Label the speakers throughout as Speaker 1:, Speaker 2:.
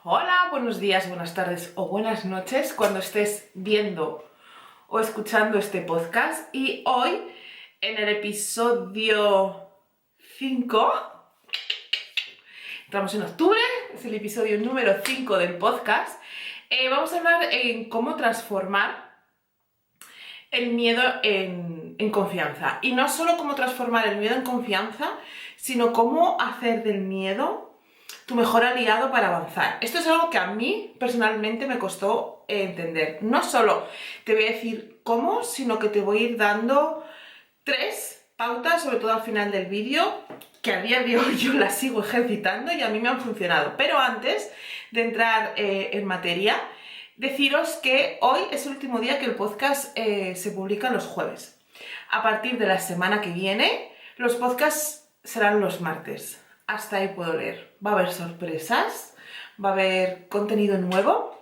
Speaker 1: Hola, buenos días, buenas tardes o buenas noches cuando estés viendo o escuchando este podcast. Y hoy, en el episodio 5, entramos en octubre, es el episodio número 5 del podcast. Vamos a hablar en cómo transformar el miedo en confianza. Y no solo cómo transformar el miedo en confianza, sino cómo hacer del miedo tu mejor aliado para avanzar. Esto es algo que a mí personalmente me costó entender. No solo te voy a decir cómo, sino que te voy a ir dando 3 pautas, sobre todo al final del vídeo, que a día de hoy yo las sigo ejercitando y a mí me han funcionado. Pero antes de entrar en materia, deciros que hoy es el último día que el podcast se publica los jueves. A partir de la semana que viene, los podcasts serán los martes. Hasta ahí puedo leer. Va a haber sorpresas, va a haber contenido nuevo.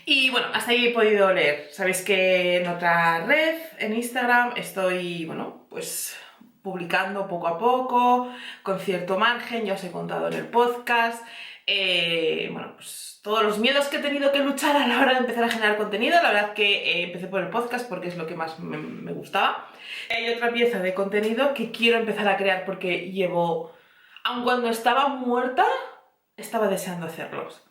Speaker 1: Y bueno, hasta ahí he podido leer. Sabéis que en otra red, en Instagram, estoy, pues publicando poco a poco, con cierto margen, ya os he contado en el podcast. Pues todos los miedos que he tenido que luchar a la hora de empezar a generar contenido. La verdad que empecé por el podcast porque es lo que más me gustaba. Hay otra pieza de contenido que quiero empezar a crear porque llevo, aun cuando estaba muerta, estaba deseando hacerlos.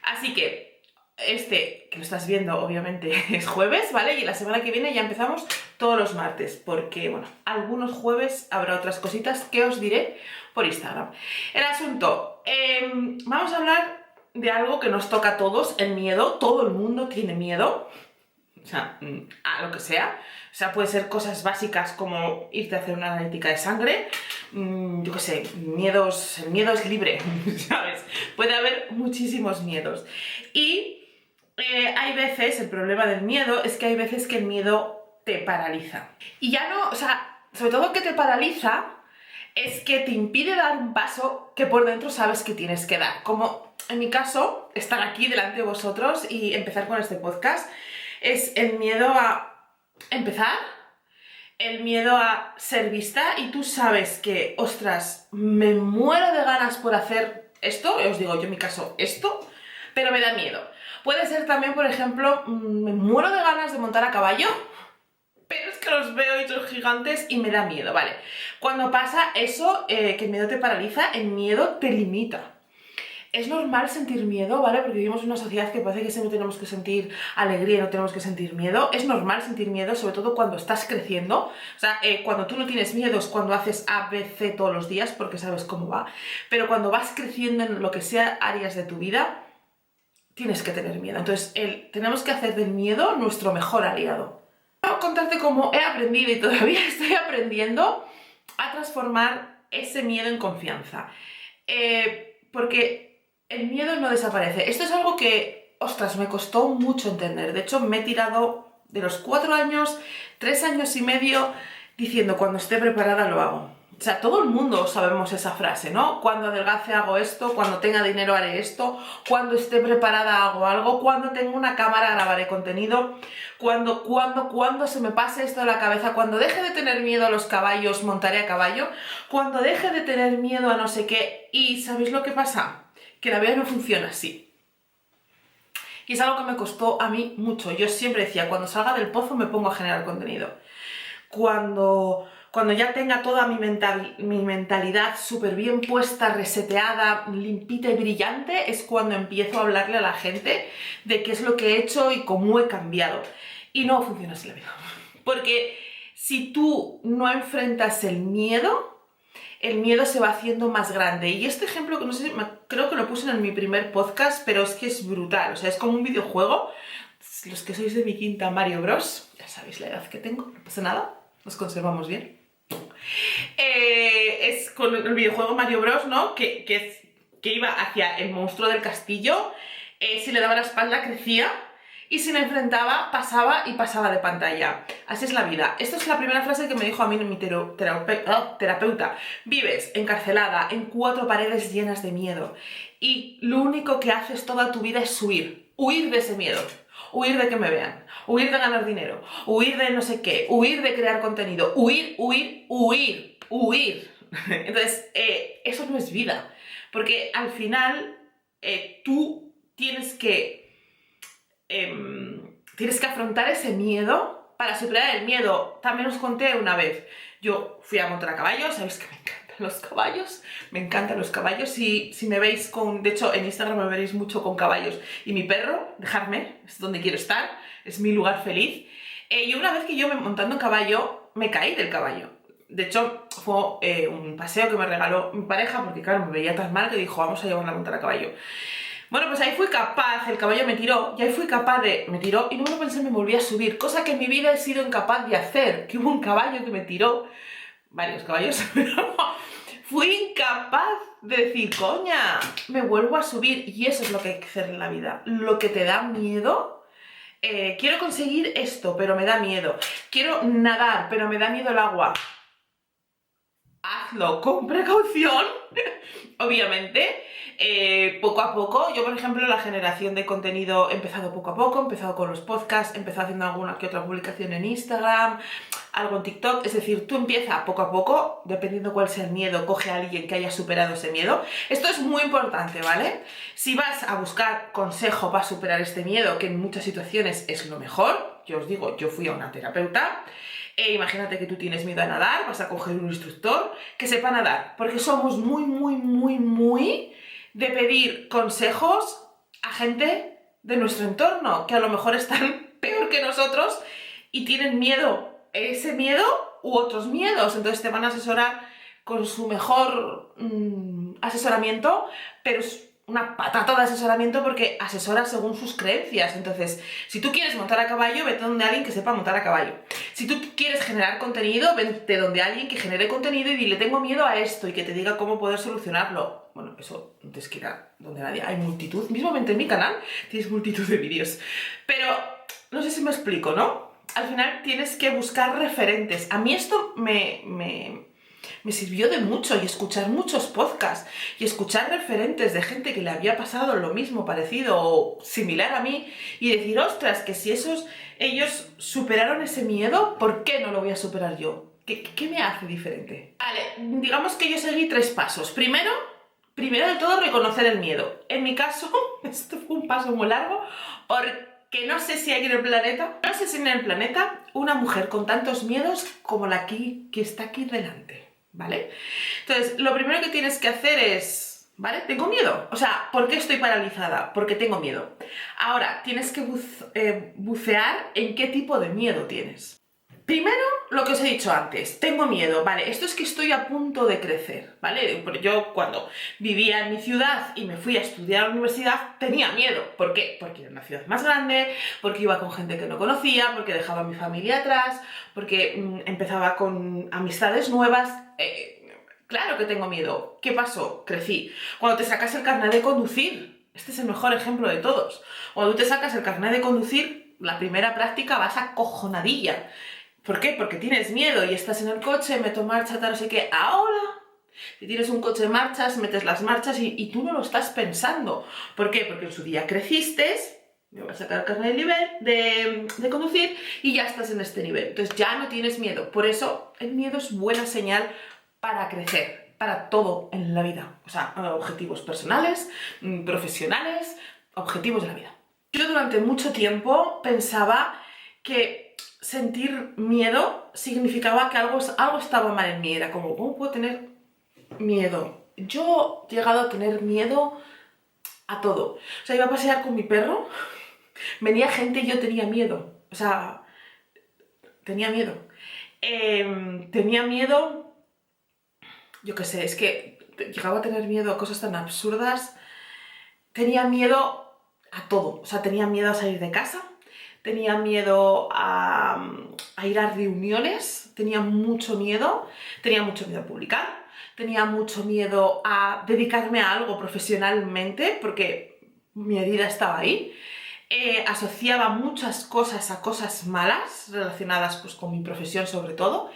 Speaker 1: Así que que lo estás viendo obviamente es jueves, ¿vale? Y la semana que viene ya empezamos todos los martes, porque, algunos jueves habrá otras cositas que os diré por Instagram. El asunto, vamos a hablar de algo que nos toca a todos, el miedo. Todo el mundo tiene miedo, o sea, a lo que sea. O sea, puede ser cosas básicas como irte a hacer una analítica de sangre, yo qué sé, el miedo es libre, ¿sabes? Puede haber muchísimos miedos. Y hay veces, el problema del miedo es que hay veces que el miedo te paraliza. Y ya no, o sea, sobre todo que te paraliza es que te impide dar un paso que por dentro sabes que tienes que dar. Como en mi caso, estar aquí delante de vosotros y empezar con este podcast, es el miedo a empezar, el miedo a ser vista, y tú sabes que, ostras, me muero de ganas por hacer esto, os digo yo en mi caso esto, pero me da miedo. Puede ser también, por ejemplo, me muero de ganas de montar a caballo, pero es que los veo y son gigantes y me da miedo, ¿vale? Cuando pasa eso, que el miedo te paraliza, el miedo te limita. Es normal sentir miedo, ¿vale? Porque vivimos en una sociedad que parece que siempre tenemos que sentir alegría y no tenemos que sentir miedo. Es normal sentir miedo, sobre todo cuando estás creciendo. O sea, cuando tú no tienes miedo es cuando haces A, B, C todos los días porque sabes cómo va. Pero cuando vas creciendo en lo que sea áreas de tu vida, tienes que tener miedo. Entonces, tenemos que hacer del miedo nuestro mejor aliado. Voy a contarte cómo he aprendido y todavía estoy aprendiendo a transformar ese miedo en confianza. Porque el miedo no desaparece. Esto es algo que, ostras, me costó mucho entender. De hecho, me he tirado de los 4 años, 3 años y medio, diciendo cuando esté preparada lo hago. O sea, todo el mundo sabemos esa frase, ¿no? Cuando adelgace hago esto, cuando tenga dinero haré esto, cuando esté preparada hago algo, cuando tenga una cámara grabaré contenido, cuando se me pase esto de la cabeza, cuando deje de tener miedo a los caballos, montaré a caballo, cuando deje de tener miedo a no sé qué. ¿Y sabéis lo que pasa? Que la vida no funciona así. Y es algo que me costó a mí mucho. Yo siempre decía, cuando salga del pozo me pongo a generar contenido. Cuando ya tenga toda mi mentalidad súper bien puesta, reseteada, limpita y brillante, es cuando empiezo a hablarle a la gente de qué es lo que he hecho y cómo he cambiado. Y no funciona así la vida. Porque si tú no enfrentas el miedo se va haciendo más grande. Y este ejemplo, que no sé, creo que lo puse en mi primer podcast, pero es que es brutal. O sea, es como un videojuego. Los que sois de mi quinta Mario Bros, ya sabéis la edad que tengo, no pasa nada, nos conservamos bien. Es con el videojuego Mario Bros, ¿no? Que iba hacia el monstruo del castillo. Si le daba la espalda, crecía. Y si me enfrentaba, pasaba de pantalla. Así es la vida. Esta es la primera frase que me dijo a mí mi terapeuta. Vives encarcelada en 4 paredes llenas de miedo. Y lo único que haces toda tu vida es huir. Huir de ese miedo. Huir de que me vean. Huir de ganar dinero. Huir de no sé qué. Huir de crear contenido. Huir. Entonces, eso no es vida. Porque al final tú tienes que afrontar ese miedo para superar el miedo. También os conté una vez, yo fui a montar a caballo, sabéis que me encantan los caballos, si me veis de hecho en Instagram me veréis mucho con caballos y mi perro, dejadme, es donde quiero estar, es mi lugar feliz. Y una vez que yo montando en caballo, me caí del caballo. De hecho, fue un paseo que me regaló mi pareja, porque claro, me veía tan mal que dijo, vamos a llevarla a montar a caballo. Bueno, pues ahí fui capaz, el caballo me tiró, y ahí fui capaz me tiró, y no me lo pensé, me volví a subir, cosa que en mi vida he sido incapaz de hacer, que hubo un caballo que me tiró, varios caballos, pero fui incapaz de decir, coña, me vuelvo a subir, y eso es lo que hay que hacer en la vida, lo que te da miedo. Quiero conseguir esto, pero me da miedo, quiero nadar, pero me da miedo el agua. Hazlo con precaución, obviamente, poco a poco. Yo, por ejemplo, la generación de contenido he empezado poco a poco, he empezado con los podcasts, he empezado haciendo alguna que otra publicación en Instagram, algo en TikTok, es decir, tú empieza poco a poco, dependiendo cuál sea el miedo, coge a alguien que haya superado ese miedo. Esto es muy importante, ¿vale? Si vas a buscar consejo para superar este miedo, que en muchas situaciones es lo mejor, yo os digo, yo fui a una terapeuta. Imagínate que tú tienes miedo a nadar, vas a coger un instructor que sepa nadar, porque somos muy de pedir consejos a gente de nuestro entorno, que a lo mejor están peor que nosotros y tienen miedo, ese miedo u otros miedos, entonces te van a asesorar con su mejor asesoramiento, pero es una patata de asesoramiento porque asesora según sus creencias. Entonces, si tú quieres montar a caballo, vete donde alguien que sepa montar a caballo. Si tú quieres generar contenido, vete donde alguien que genere contenido y dile, tengo miedo a esto, y que te diga cómo poder solucionarlo. Bueno, eso no tienes que ir a donde nadie. Hay multitud, mismamente en mi canal tienes multitud de vídeos. Pero no sé si me explico, ¿no? Al final tienes que buscar referentes. A mí esto me sirvió de mucho, y escuchar muchos podcasts y escuchar referentes de gente que le había pasado lo mismo, parecido o similar a mí, y decir, ostras, que si ellos superaron ese miedo, ¿por qué no lo voy a superar yo? ¿Qué me hace diferente? Vale, digamos que yo seguí 3 pasos. Primero de todo, reconocer el miedo. En mi caso, esto fue un paso muy largo, porque no sé si hay en el planeta una mujer con tantos miedos como la que está aquí delante. ¿Vale? Entonces, lo primero que tienes que hacer es, ¿vale? Tengo miedo. O sea, ¿por qué estoy paralizada? Porque tengo miedo. Ahora, tienes que bucear en qué tipo de miedo tienes. Primero, lo que os he dicho antes, tengo miedo, vale, esto es que estoy a punto de crecer, ¿vale? Yo cuando vivía en mi ciudad y me fui a estudiar a la universidad tenía miedo. ¿Por qué? Porque era una ciudad más grande, porque iba con gente que no conocía, porque dejaba a mi familia atrás, porque empezaba con amistades nuevas. Claro que tengo miedo. ¿Qué pasó? Crecí. Cuando te sacas el carnet de conducir, este es el mejor ejemplo de todos. Cuando tú te sacas el carnet de conducir, la primera práctica vas a cojonadilla. ¿Por qué? Porque tienes miedo y estás en el coche, meto marcha, tal, no sé qué. Ahora, si tienes un coche de marchas, metes las marchas y tú no lo estás pensando. ¿Por qué? Porque en su día creciste, me voy a sacar el carnet de conducir y ya estás en este nivel. Entonces ya no tienes miedo. Por eso el miedo es buena señal para crecer, para todo en la vida. O sea, objetivos personales, profesionales, objetivos de la vida. Yo durante mucho tiempo pensaba que sentir miedo significaba que algo estaba mal en mí. Era como, ¿cómo puedo tener miedo? Yo he llegado a tener miedo a todo. O sea, iba a pasear con mi perro, venía gente y yo tenía miedo. O sea, tenía miedo. Tenía miedo, yo qué sé, es que llegaba a tener miedo a cosas tan absurdas. Tenía miedo a todo. O sea, tenía miedo a salir de casa. Tenía miedo a ir a reuniones, tenía mucho miedo a publicar, tenía mucho miedo a dedicarme a algo profesionalmente porque mi herida estaba ahí. Asociaba muchas cosas a cosas malas relacionadas pues, con mi profesión sobre todo.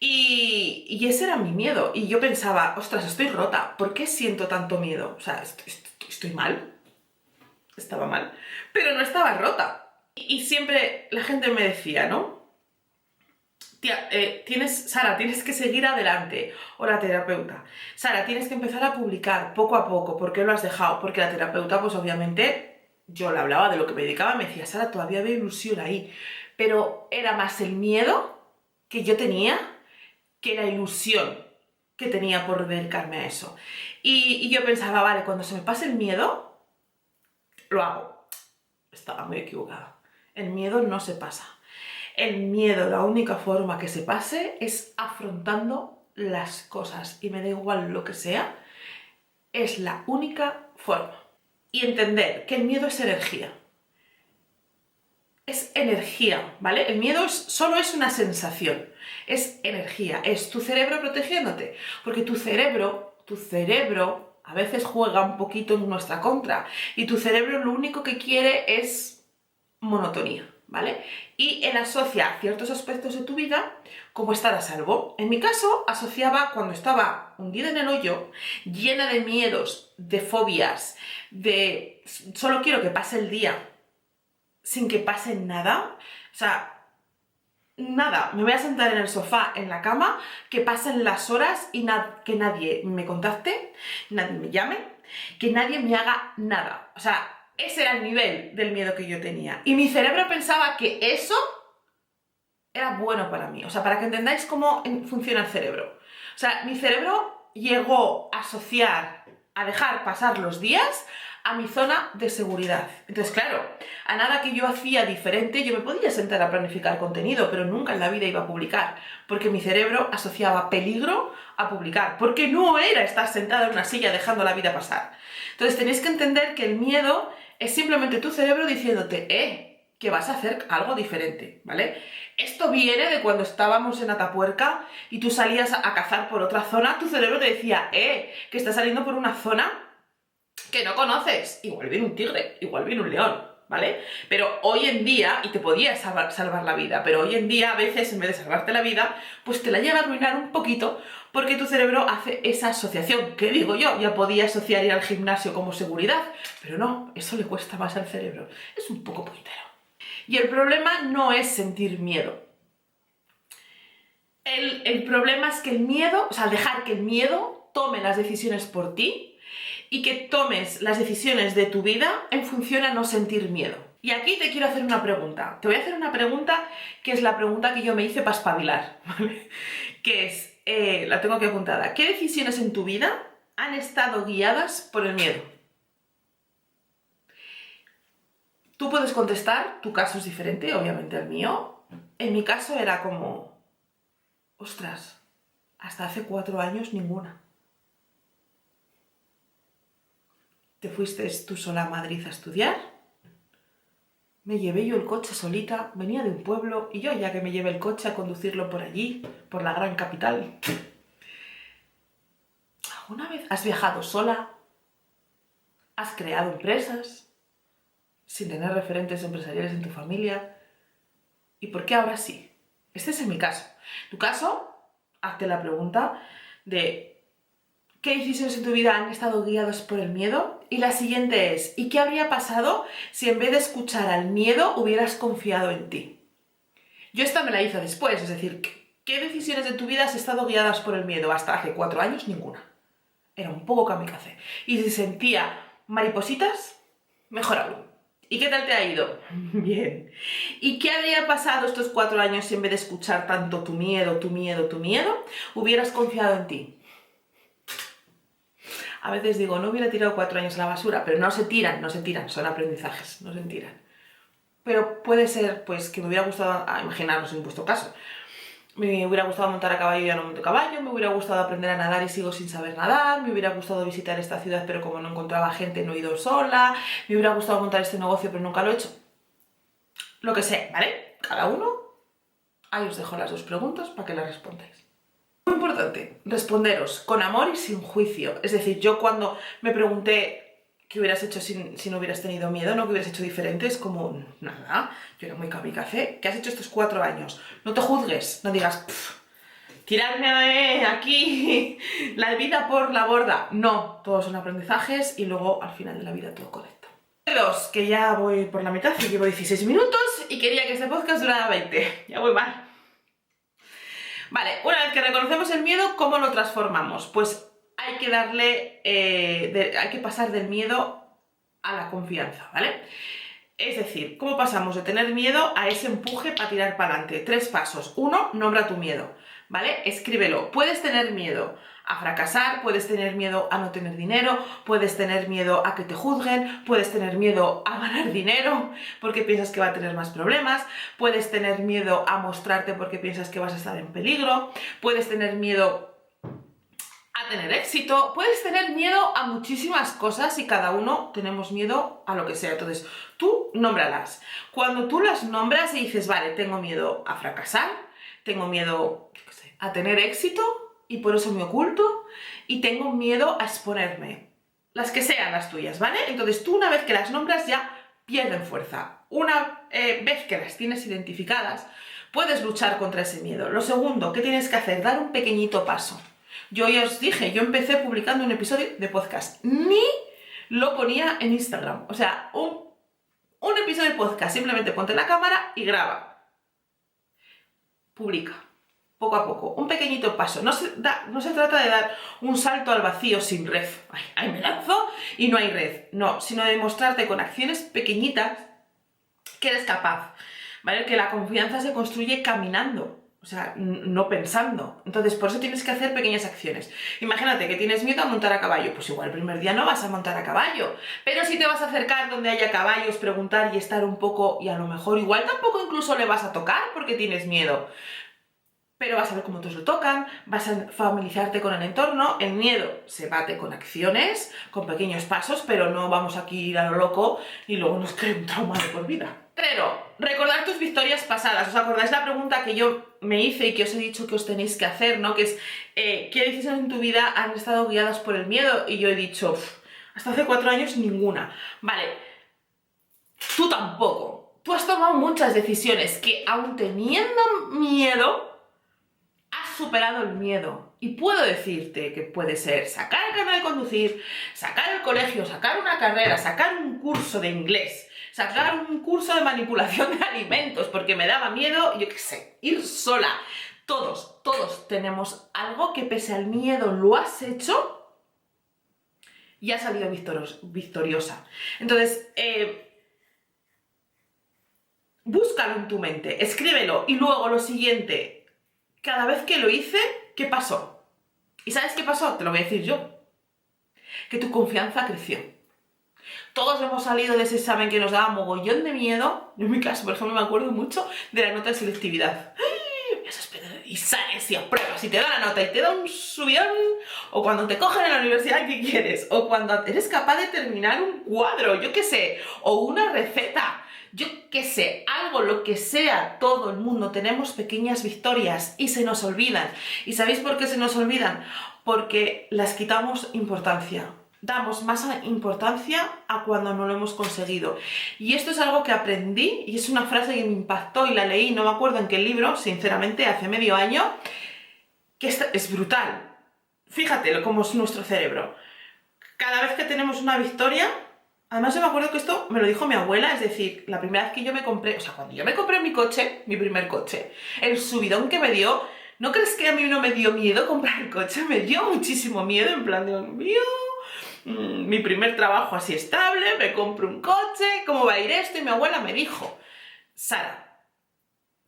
Speaker 1: Y ese era mi miedo. Y yo pensaba, ostras, estoy rota, ¿por qué siento tanto miedo? O sea, estoy mal, estaba mal, pero no estaba rota. Y siempre la gente me decía, ¿no? tía, Sara, tienes que seguir adelante. O la terapeuta, Sara, tienes que empezar a publicar poco a poco. ¿Por qué lo has dejado? Porque la terapeuta, pues obviamente, yo le hablaba de lo que me dedicaba, me decía, Sara, todavía veo ilusión ahí. Pero era más el miedo que yo tenía que la ilusión que tenía por dedicarme a eso. Y yo pensaba, vale, cuando se me pase el miedo, lo hago. Estaba muy equivocada. El miedo no se pasa. El miedo, la única forma que se pase es afrontando las cosas. Y me da igual lo que sea, es la única forma. Y entender que el miedo es energía. Es energía, ¿vale? El miedo solo es una sensación. Es energía, es tu cerebro protegiéndote. Porque tu cerebro a veces juega un poquito en nuestra contra. Y tu cerebro lo único que quiere es monotonía, ¿vale? Y él asocia ciertos aspectos de tu vida como estar a salvo. En mi caso, asociaba cuando estaba hundida en el hoyo, llena de miedos, de fobias, de solo quiero que pase el día sin que pase nada. O sea, nada, me voy a sentar en el sofá, en la cama, que pasen las horas y que nadie me contacte, nadie me llame, que nadie me haga nada. O sea, ese era el nivel del miedo que yo tenía. Y mi cerebro pensaba que eso era bueno para mí. O sea, para que entendáis cómo funciona el cerebro. O sea, mi cerebro llegó a asociar, a dejar pasar los días a mi zona de seguridad. Entonces, claro, a nada que yo hacía diferente, yo me podía sentar a planificar contenido, pero nunca en la vida iba a publicar, porque mi cerebro asociaba peligro a publicar, porque no era estar sentada en una silla dejando la vida pasar. Entonces, tenéis que entender que el miedo es simplemente tu cerebro diciéndote, que vas a hacer algo diferente, ¿vale? Esto viene de cuando estábamos en Atapuerca y tú salías a cazar por otra zona, tu cerebro te decía, que estás saliendo por una zona que no conoces. Igual viene un tigre, igual viene un león, ¿vale? Pero hoy en día, y te podías salvar la vida, pero hoy en día a veces en vez de salvarte la vida, pues te la llega a arruinar un poquito porque tu cerebro hace esa asociación, que digo yo, ya podía asociar ir al gimnasio como seguridad, pero no, eso le cuesta más al cerebro, es un poco puñetero. Y el problema no es sentir miedo. El problema es que el miedo, o sea, dejar que el miedo tome las decisiones por ti y que tomes las decisiones de tu vida en función a no sentir miedo. Y aquí te quiero hacer una pregunta. Te voy a hacer una pregunta que es la pregunta que yo me hice para espabilar, ¿vale? Que es, la tengo aquí apuntada. ¿Qué decisiones en tu vida han estado guiadas por el miedo? Tú puedes contestar, tu caso es diferente, obviamente al mío. En mi caso era como, ostras, hasta hace 4 años ninguna. Te fuiste tú sola a Madrid a estudiar, me llevé yo el coche solita, venía de un pueblo y yo ya que me llevé el coche a conducirlo por allí, por la gran capital. ¿Alguna vez has viajado sola? ¿Has creado empresas sin tener referentes empresariales en tu familia? ¿Y por qué ahora sí? Este es mi caso. En tu caso, hazte la pregunta de ¿qué decisiones en tu vida han estado guiadas por el miedo? Y la siguiente es, ¿y qué habría pasado si en vez de escuchar al miedo hubieras confiado en ti? Yo esta me la hice después, es decir, ¿qué decisiones de tu vida has estado guiadas por el miedo? Hasta hace 4 años, ninguna. Era un poco kamikaze. Y si sentía maripositas, mejor aún. ¿Y qué tal te ha ido? Bien. ¿Y qué habría pasado estos 4 años si en vez de escuchar tanto tu miedo, hubieras confiado en ti? A veces digo, no hubiera tirado 4 años a la basura, pero no se tiran, son aprendizajes, no se tiran. Pero puede ser, pues, que me hubiera gustado, imaginaros en vuestro caso, me hubiera gustado montar a caballo y ya no monto caballo, me hubiera gustado aprender a nadar y sigo sin saber nadar, me hubiera gustado visitar esta ciudad pero como no encontraba gente no he ido sola, me hubiera gustado montar este negocio pero nunca lo he hecho. Lo que sé, ¿vale? Cada uno, ahí os dejo las 2 preguntas para que las respondáis. Muy importante, responderos con amor y sin juicio. Es decir, yo cuando me pregunté qué hubieras hecho si no hubieras tenido miedo, no que hubieras hecho diferente, es como, nada, yo era muy kamikaze. ¿Qué has hecho estos 4 años? No te juzgues, no digas, tirarme aquí la vida por la borda. No, todos son aprendizajes y luego al final de la vida todo correcto. Que ya voy por la mitad y llevo 16 minutos y quería que este podcast durara 20. Ya voy mal. Vale, una vez que reconocemos el miedo, ¿cómo lo transformamos? Pues hay que darle, hay que pasar del miedo a la confianza, ¿vale? Es decir, ¿cómo pasamos de tener miedo a ese empuje para tirar para adelante? 3 pasos. 1, nombra tu miedo, ¿vale? Escríbelo. Puedes tener miedo a fracasar, puedes tener miedo a no tener dinero, puedes tener miedo a que te juzguen, puedes tener miedo a ganar dinero porque piensas que va a tener más problemas, puedes tener miedo a mostrarte porque piensas que vas a estar en peligro, puedes tener miedo a tener éxito, puedes tener miedo a muchísimas cosas y cada uno tenemos miedo a lo que sea. Entonces, tú nómbralas. Cuando tú las nombras y dices, vale, tengo miedo a fracasar, tengo miedo, yo qué sé, a tener éxito y por eso me oculto y tengo miedo a exponerme. Las que sean las tuyas, ¿vale? Entonces, tú una vez que las nombras ya pierden fuerza. Una vez que las tienes identificadas, puedes luchar contra ese miedo. Lo segundo, ¿qué tienes que hacer? Dar un pequeñito paso. Yo ya os dije, yo empecé publicando un episodio de podcast, ni lo ponía en Instagram. O sea, un episodio de podcast, simplemente ponte la cámara y graba. Publica, poco a poco, un pequeñito paso. No se trata de dar un salto al vacío sin red. Ahí me lanzo y no hay red. No, sino de mostrarte con acciones pequeñitas que eres capaz, ¿vale? Que la confianza se construye caminando. O sea, no pensando. Entonces, por eso tienes que hacer pequeñas acciones. Imagínate que tienes miedo a montar a caballo. Pues igual el primer día no vas a montar a caballo. Pero si te vas a acercar donde haya caballos, preguntar y estar un poco, y a lo mejor igual tampoco incluso le vas a tocar porque tienes miedo. Pero vas a ver cómo otros lo tocan, vas a familiarizarte con el entorno. El miedo se bate con acciones, con pequeños pasos, pero no vamos aquí a ir a lo loco y luego nos crea un trauma de por vida. Pero, recordar tus victorias pasadas. ¿Os acordáis la pregunta que yo me hice y que os he dicho que os tenéis que hacer, ¿no? Que es, ¿qué decisiones en tu vida han estado guiadas por el miedo? Y yo he dicho, hasta hace 4 años ninguna. Vale, tú tampoco. Tú has tomado muchas decisiones que, aun teniendo miedo, has superado el miedo. Y puedo decirte que puede ser sacar el carnet de conducir, sacar el colegio, sacar una carrera, sacar un curso de inglés, sacar un curso de manipulación de alimentos porque me daba miedo, yo qué sé, ir sola. Todos tenemos algo que pese al miedo lo has hecho y has salido victoriosa. Entonces, búscalo en tu mente, escríbelo y luego lo siguiente, cada vez que lo hice, ¿qué pasó? ¿Y sabes qué pasó? Te lo voy a decir yo. Que tu confianza creció. Todos hemos salido de ese examen que nos daba mogollón de miedo. Yo en mi caso, por ejemplo, me acuerdo mucho de la nota de selectividad. Y sales y apruebas y te da la nota y te da un subidón. O cuando te cogen en la universidad, ¿qué quieres? O cuando eres capaz de terminar un cuadro, yo qué sé. O una receta. Yo qué sé, algo, lo que sea, todo el mundo tenemos pequeñas victorias y se nos olvidan. ¿Y sabéis por qué se nos olvidan? Porque las quitamos importancia. Damos más importancia a cuando no lo hemos conseguido. Y esto es algo que aprendí y es una frase que me impactó y la leí, no me acuerdo en qué libro, sinceramente, hace medio año, que es brutal. Fíjate cómo es nuestro cerebro. Cada vez que tenemos una victoria, además yo me acuerdo que esto me lo dijo mi abuela, es decir, la primera vez que yo me compré, o sea, cuando yo me compré mi coche, mi primer coche, el subidón que me dio, ¿no crees que a mí no me dio miedo comprar el coche? Me dio muchísimo miedo, en plan, Dios mío, mi primer trabajo así estable, me compro un coche, ¿cómo va a ir esto? Y mi abuela me dijo, Sara,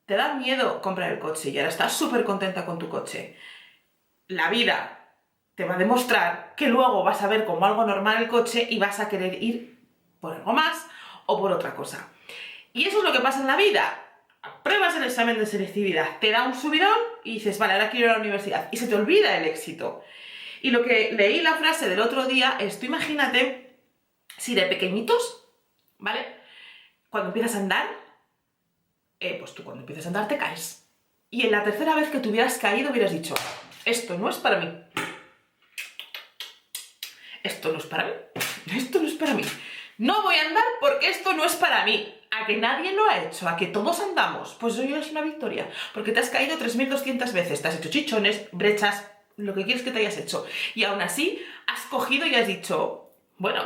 Speaker 1: te da miedo comprar el coche y ahora estás súper contenta con tu coche. La vida te va a demostrar que luego vas a ver como algo normal el coche y vas a querer ir por algo más o por otra cosa. Y eso es lo que pasa en la vida. Apruebas el examen de selectividad, te da un subidón y dices, vale, ahora quiero ir a la universidad. Y se te olvida el éxito. Y lo que leí la frase del otro día es, tú imagínate si de pequeñitos, ¿vale? Cuando empiezas a andar, pues tú cuando empiezas a andar te caes. Y en la tercera vez que te hubieras caído hubieras dicho, esto no es para mí. Esto no es para mí. Esto no es para mí. No voy a andar porque esto no es para mí. A que nadie lo ha hecho, a que todos andamos. Pues hoy es una victoria. Porque te has caído 3200 veces. Te has hecho chichones, brechas, lo que quieres que te hayas hecho. Y aún así, has cogido y has dicho, bueno,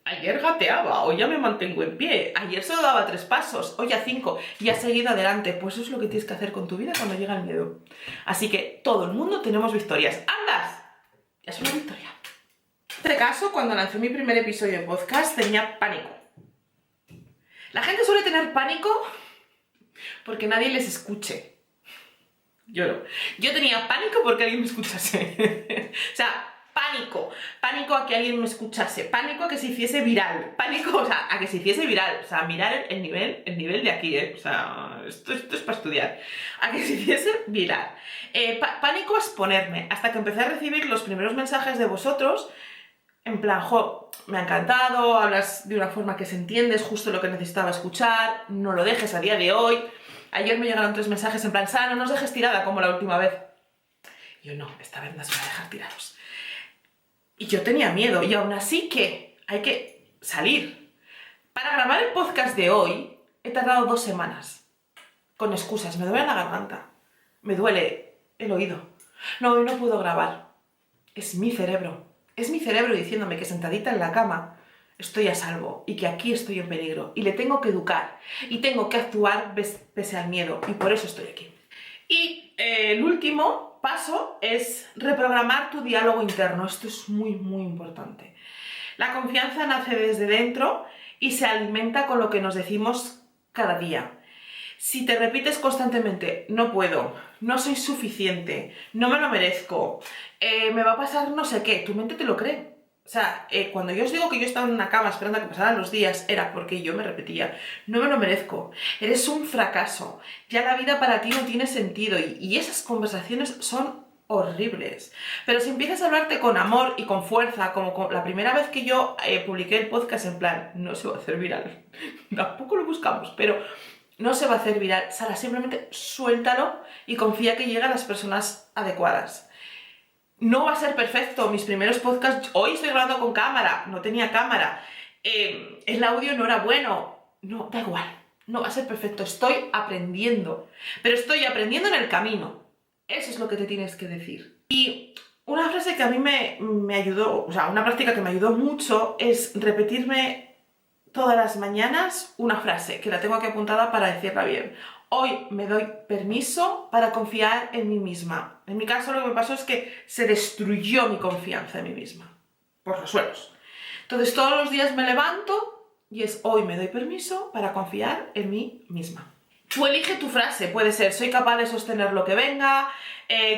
Speaker 1: Ayer gateaba, hoy ya me mantengo en pie. Ayer solo daba 3 pasos, hoy ya 5 y has seguido adelante. Pues eso es lo que tienes que hacer con tu vida cuando llega el miedo. Así que todo el mundo tenemos victorias. ¡Andas! Ya es una victoria. En este caso, cuando lancé mi primer episodio de podcast, tenía pánico. La gente suele tener pánico porque nadie les escuche. Yo no. Yo tenía pánico porque alguien me escuchase. O sea, pánico a que alguien me escuchase, pánico a que se hiciese viral, pánico, o sea, a que se hiciese viral, o sea, mirar el nivel de aquí, o sea, esto es para estudiar, a que se hiciese viral. Pánico a exponerme, hasta que empecé a recibir los primeros mensajes de vosotros, en plan, jo, me ha encantado, hablas de una forma que se entiende, es justo lo que necesitaba escuchar, no lo dejes a día de hoy. Ayer me llegaron 3 mensajes en plan, Sara, no nos dejes tirada como la última vez. Y yo, no, esta vez nos voy a dejar tirados. Y yo tenía miedo, y aún así que hay que salir. Para grabar el podcast de hoy he tardado 2 semanas. Con excusas, me duele la garganta, me duele el oído. No, hoy no puedo grabar. Es mi cerebro diciéndome que sentadita en la cama estoy a salvo y que aquí estoy en peligro. Y le tengo que educar y tengo que actuar pese al miedo, y por eso estoy aquí. Y el último paso es reprogramar tu diálogo interno. Esto es muy importante. La confianza nace desde dentro y se alimenta con lo que nos decimos cada día. Si te repites constantemente, no puedo, no soy suficiente, no me lo merezco, me va a pasar no sé qué, tu mente te lo cree. O sea, cuando yo os digo que yo estaba en una cama esperando a que pasaran los días, era porque yo me repetía, no me lo merezco, eres un fracaso, ya la vida para ti no tiene sentido, y esas conversaciones son horribles. Pero si empiezas a hablarte con amor y con fuerza, como la primera vez que yo publiqué el podcast, en plan, no se va a hacer viral, tampoco lo buscamos, pero no se va a hacer viral, Sara, simplemente suéltalo y confía que llega a las personas adecuadas. No va a ser perfecto, mis primeros podcasts, hoy estoy grabando con cámara, no tenía cámara, el audio no era bueno, no, da igual, no va a ser perfecto, estoy aprendiendo, pero estoy aprendiendo en el camino, eso es lo que te tienes que decir. Y una frase que a mí me ayudó, o sea, una práctica que me ayudó mucho es repetirme todas las mañanas una frase, que la tengo aquí apuntada para decirla bien. Hoy me doy permiso para confiar en mí misma. En mi caso lo que me pasó es que se destruyó mi confianza en mí misma, por los suelos. Entonces todos los días me levanto y es hoy me doy permiso para confiar en mí misma. Tú elige tu frase, puede ser soy capaz de sostener lo que venga,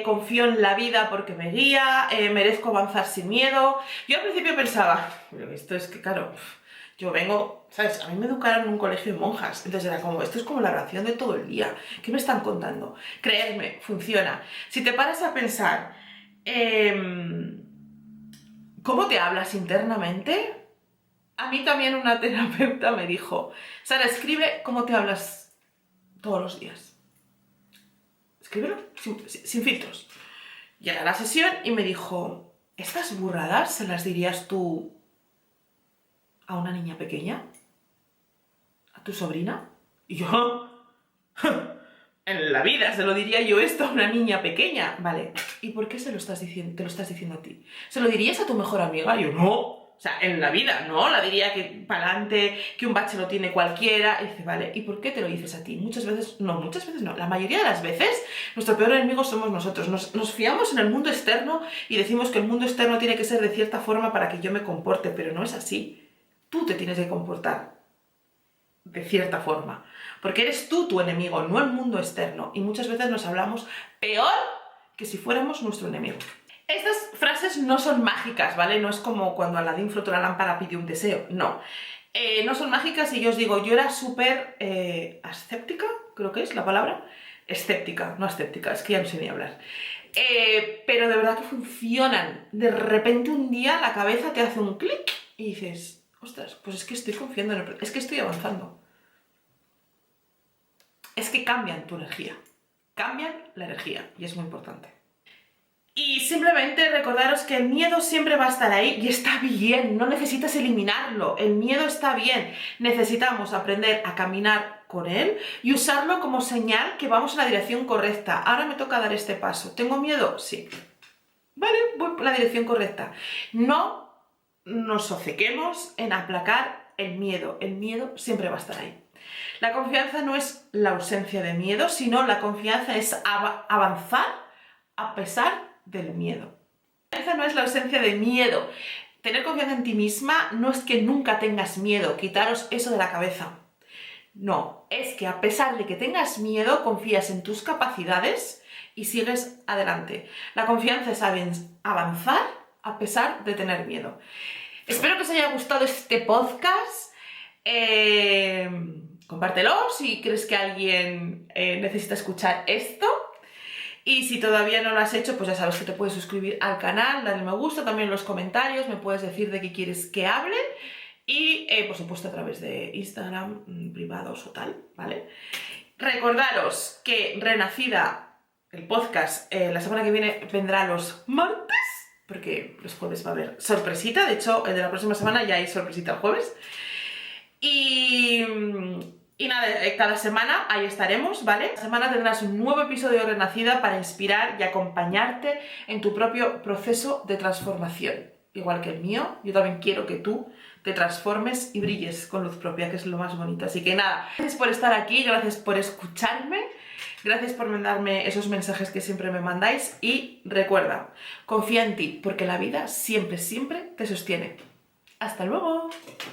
Speaker 1: confío en la vida porque me guía, merezco avanzar sin miedo. Yo al principio pensaba, pero esto es que claro, yo vengo, ¿sabes? A mí me educaron en un colegio de monjas, entonces era como, esto es como la oración de todo el día. ¿Qué me están contando? Creedme, funciona. Si te paras a pensar, ¿cómo te hablas internamente? A mí también una terapeuta me dijo, Sara, escribe cómo te hablas todos los días. Escríbelo, sin filtros. Llegué a la sesión y me dijo, ¿estas burradas se las dirías tú a una niña pequeña? ¿A tu sobrina? Y yo, en la vida se lo diría yo esto a una niña pequeña. Vale, ¿y por qué te lo estás diciendo a ti? ¿Se lo dirías a tu mejor amiga? Y yo, no. O sea, en la vida, ¿no? La diría que para adelante, que un bache lo tiene cualquiera. Y dice, vale, ¿y por qué te lo dices a ti? Muchas veces no. La mayoría de las veces, nuestro peor enemigo somos nosotros. Nos fiamos en el mundo externo y decimos que el mundo externo tiene que ser de cierta forma para que yo me comporte, pero no es así. Tú te tienes que comportar de cierta forma, porque eres tú tu enemigo, no el mundo externo, y muchas veces nos hablamos peor que si fuéramos nuestro enemigo. Estas frases no son mágicas, ¿vale? No es como cuando Aladín frotó la lámpara pidió un deseo, no. No son mágicas y yo os digo, yo era súper ascéptica, creo que es la palabra, escéptica, no ascéptica, es que ya no sé ni hablar. Pero de verdad que funcionan. De repente un día la cabeza te hace un clic y dices, ostras, pues es que estoy confiando en es que estoy avanzando. Es que cambian tu energía, cambian la energía y es muy importante. Y simplemente recordaros que el miedo siempre va a estar ahí y está bien, no necesitas eliminarlo, el miedo está bien, necesitamos aprender a caminar con él y usarlo como señal que vamos en la dirección correcta. Ahora me toca dar este paso, ¿tengo miedo? Sí. Vale, voy por la dirección correcta. No nos obcequemos en aplacar el miedo. El miedo siempre va a estar ahí. La confianza no es la ausencia de miedo, sino la confianza es avanzar a pesar del miedo. La confianza no es la ausencia de miedo. Tener confianza en ti misma no es que nunca tengas miedo, quitaros eso de la cabeza. No, es que a pesar de que tengas miedo, confías en tus capacidades y sigues adelante. La confianza es avanzar a pesar de tener miedo. Espero que os haya gustado este podcast. Compártelo si crees que alguien necesita escuchar esto. Y si todavía no lo has hecho, pues ya sabes que te puedes suscribir al canal, darle me gusta, también en los comentarios me puedes decir de qué quieres que hable. Y por supuesto a través de Instagram, privados o tal, ¿vale? Recordaros que Renacida, el podcast, la semana que viene vendrá los martes, porque los jueves va a haber sorpresita. De hecho, el de la próxima semana ya hay sorpresita el jueves. Y nada, cada semana ahí estaremos, ¿vale? Cada semana tendrás un nuevo episodio de Renacida para inspirar y acompañarte en tu propio proceso de transformación. Igual que el mío, yo también quiero que tú te transformes y brilles con luz propia, que es lo más bonito. Así que nada, gracias por estar aquí, gracias por escucharme, gracias por mandarme esos mensajes que siempre me mandáis y recuerda, confía en ti, porque la vida siempre, siempre te sostiene. ¡Hasta luego!